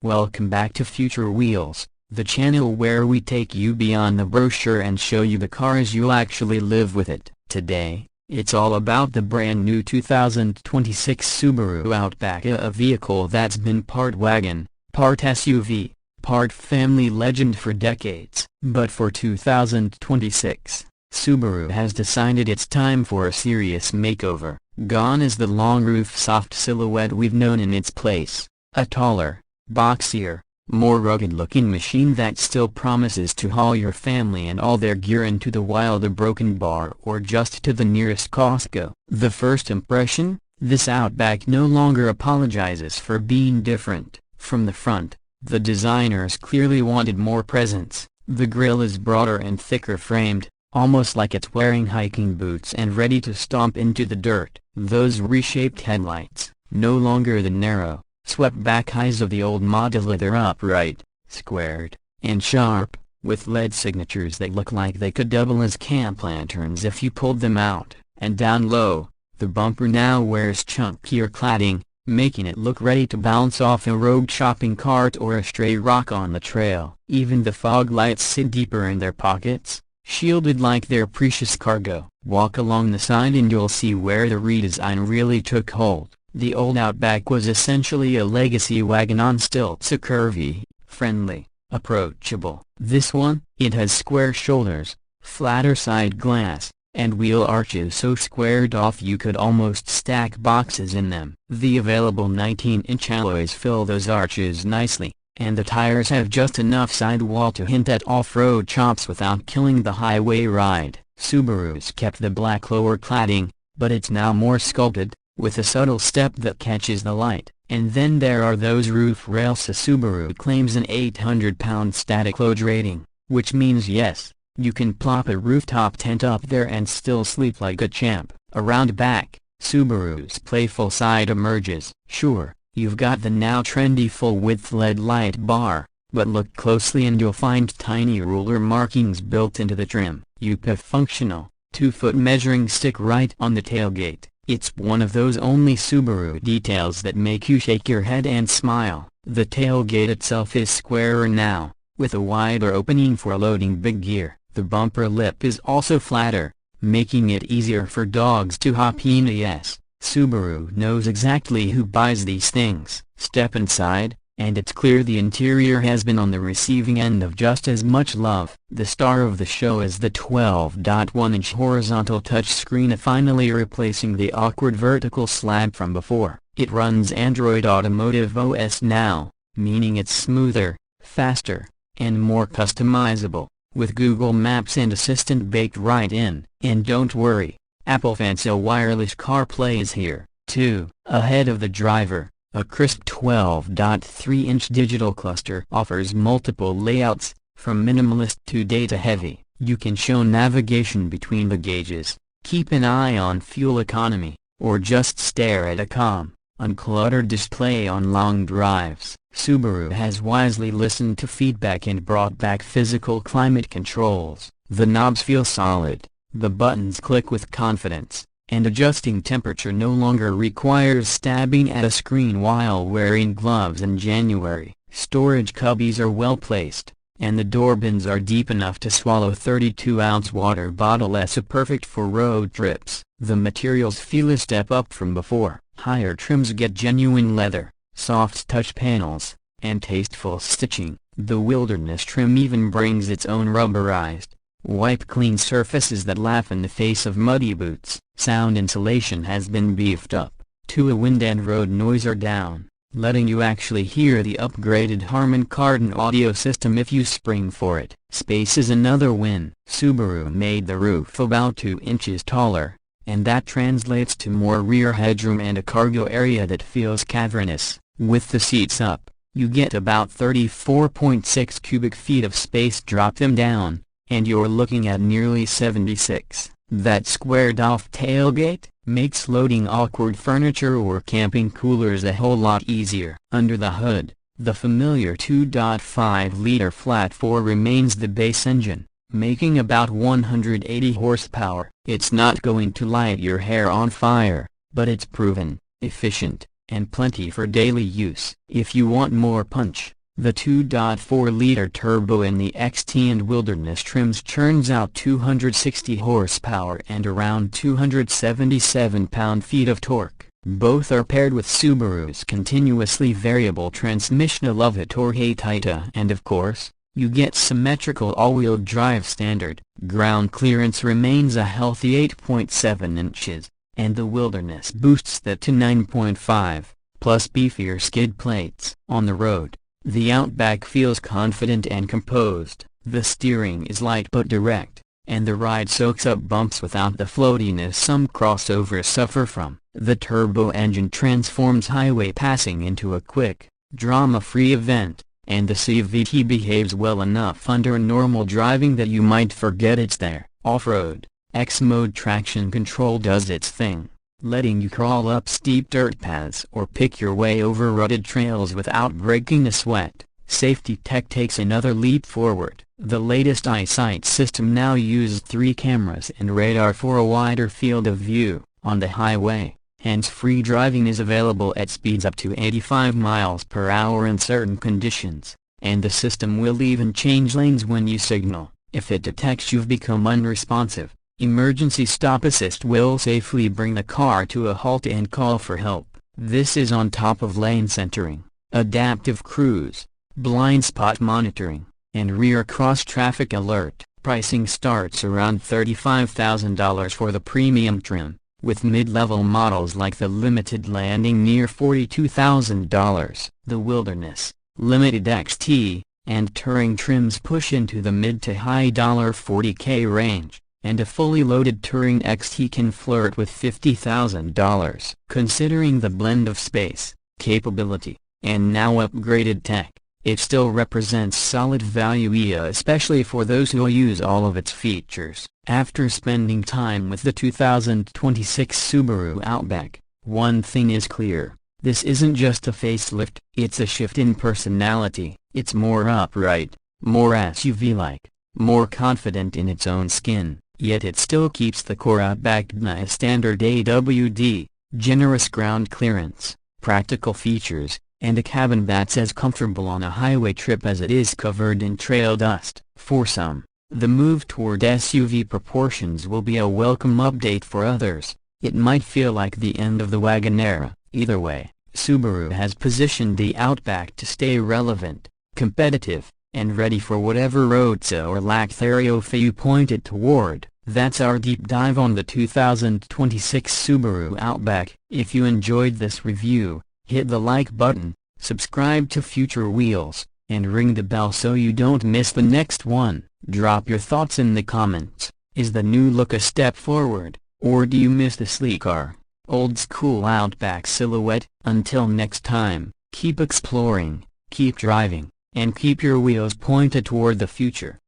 Welcome back to Future Wheelz, the channel where we take you beyond the brochure and show you the car as you'll actually live with it. Today, it's all about the brand new 2026 Subaru Outback, a vehicle that's been part wagon, part SUV, part family legend for decades. But for 2026, Subaru has decided it's time for a serious makeover. Gone is the long roof soft silhouette we've known. In its place, a taller, boxier, more rugged-looking machine that still promises to haul your family and all their gear into the wild, a broken bar or just to the nearest Costco. The first impression? This Outback no longer apologizes for being different. From the front, the designers clearly wanted more presence. The grille is broader and thicker framed, almost like it's wearing hiking boots and ready to stomp into the dirt. Those reshaped headlights, no longer the narrow, swept-back eyes of the old model. They're upright, squared, and sharp, with LED signatures that look like they could double as camp lanterns if you pulled them out. And down low, the bumper now wears chunkier cladding, making it look ready to bounce off a rogue shopping cart or a stray rock on the trail. Even the fog lights sit deeper in their pockets, shielded like their precious cargo. Walk along the side and you'll see where the redesign really took hold. The old Outback was essentially a legacy wagon on stilts, a curvy, friendly, approachable. This one, it has square shoulders, flatter side glass, and wheel arches so squared off you could almost stack boxes in them. The available 19-inch alloys fill those arches nicely, and the tires have just enough sidewall to hint at off-road chops without killing the highway ride. Subaru's kept the black lower cladding, but it's now more sculpted, with a subtle step that catches the light. And then there are those roof rails. Subaru claims an 800-pound static load rating, which means yes, you can plop a rooftop tent up there and still sleep like a champ. Around back, Subaru's playful side emerges. Sure, you've got the now trendy full-width LED light bar, but look closely and you'll find tiny ruler markings built into the trim. UPA functional, 2-foot measuring stick right on the tailgate. It's one of those only Subaru details that make you shake your head and smile. The tailgate itself is squarer now, with a wider opening for loading big gear. The bumper lip is also flatter, making it easier for dogs to hop in. Yes, Subaru knows exactly who buys these things. Step inside, and it's clear the interior has been on the receiving end of just as much love. The star of the show is the 12.1-inch horizontal touchscreen, finally replacing the awkward vertical slab from before. It runs Android Automotive OS now, meaning it's smoother, faster, and more customizable, with Google Maps and Assistant baked right in. And don't worry, Apple fans, wireless CarPlay is here, too. Ahead of the driver, a crisp 12.3-inch digital cluster offers multiple layouts, from minimalist to data-heavy. You can show navigation between the gauges, keep an eye on fuel economy, or just stare at a calm, uncluttered display on long drives. Subaru has wisely listened to feedback and brought back physical climate controls. The knobs feel solid, the buttons click with confidence, and adjusting temperature no longer requires stabbing at a screen while wearing gloves in January. Storage cubbies are well placed, and the door bins are deep enough to swallow 32-ounce water bottles, perfect for road trips. The materials feel a step up from before. Higher trims get genuine leather, soft touch panels, and tasteful stitching. The Wilderness trim even brings its own rubberized, wipe-clean surfaces that laugh in the face of muddy boots. Sound insulation has been beefed up, too. A wind and road noise are down, letting you actually hear the upgraded Harman Kardon audio system if you spring for it. Space is another win. Subaru made the roof about 2 inches taller, and that translates to more rear headroom and a cargo area that feels cavernous. With the seats up, you get about 34.6 cubic feet of space. Drop them down, and you're looking at nearly 76. That squared-off tailgate makes loading awkward furniture or camping coolers a whole lot easier. Under the hood, the familiar 2.5-liter flat-4 remains the base engine, making about 180 horsepower. It's not going to light your hair on fire, but it's proven, efficient, and plenty for daily use. If you want more punch, the 2.4-liter turbo in the XT and Wilderness trims churns out 260 horsepower and around 277 pound-feet of torque. Both are paired with Subaru's continuously variable transmission, love it or hate it, and of course, you get symmetrical all-wheel drive standard. Ground clearance remains a healthy 8.7 inches, and the Wilderness boosts that to 9.5, plus beefier skid plates. On the road, the Outback feels confident and composed, the steering is light but direct, and the ride soaks up bumps without the floatiness some crossovers suffer from. The turbo engine transforms highway passing into a quick, drama-free event, and the CVT behaves well enough under normal driving that you might forget it's there. Off-road, X-Mode traction control does its thing, letting you crawl up steep dirt paths or pick your way over rutted trails without breaking a sweat. Safety tech takes another leap forward. The latest eyesight system now uses 3 cameras and radar for a wider field of view. On the highway, hands-free driving is available at speeds up to 85 miles per hour in certain conditions, and the system will even change lanes when you signal. If it detects you've become unresponsive, emergency stop assist will safely bring the car to a halt and call for help. This is on top of lane centering, adaptive cruise, blind spot monitoring, and rear cross-traffic alert. Pricing starts around $35,000 for the premium trim, with mid-level models like the Limited landing near $42,000. The Wilderness, Limited XT, and Touring trims push into the mid to high $40K range, and a fully loaded Touring XT can flirt with $50,000. Considering the blend of space, capability, and now upgraded tech, it still represents solid value, especially for those who use all of its features. After spending time with the 2026 Subaru Outback, one thing is clear: this isn't just a facelift, it's a shift in personality. It's more upright, more SUV-like, more confident in its own skin, yet it still keeps the core Outback standard AWD, generous ground clearance, practical features, and a cabin that's as comfortable on a highway trip as it is covered in trail dust. For some, the move toward SUV proportions will be a welcome update. For others, it might feel like the end of the wagon era. Either way, Subaru has positioned the Outback to stay relevant, competitive, and ready for whatever roads or lacktheria you point it toward. That's our deep dive on the 2026 Subaru Outback. If you enjoyed this review, hit the like button, subscribe to future Wheelz, and ring the bell so you don't miss the next one. Drop your thoughts in the comments. Is the new look a step forward, or do you miss the sleeker, old-school Outback silhouette? Until next time, keep exploring, keep driving, and keep your wheels pointed toward the future.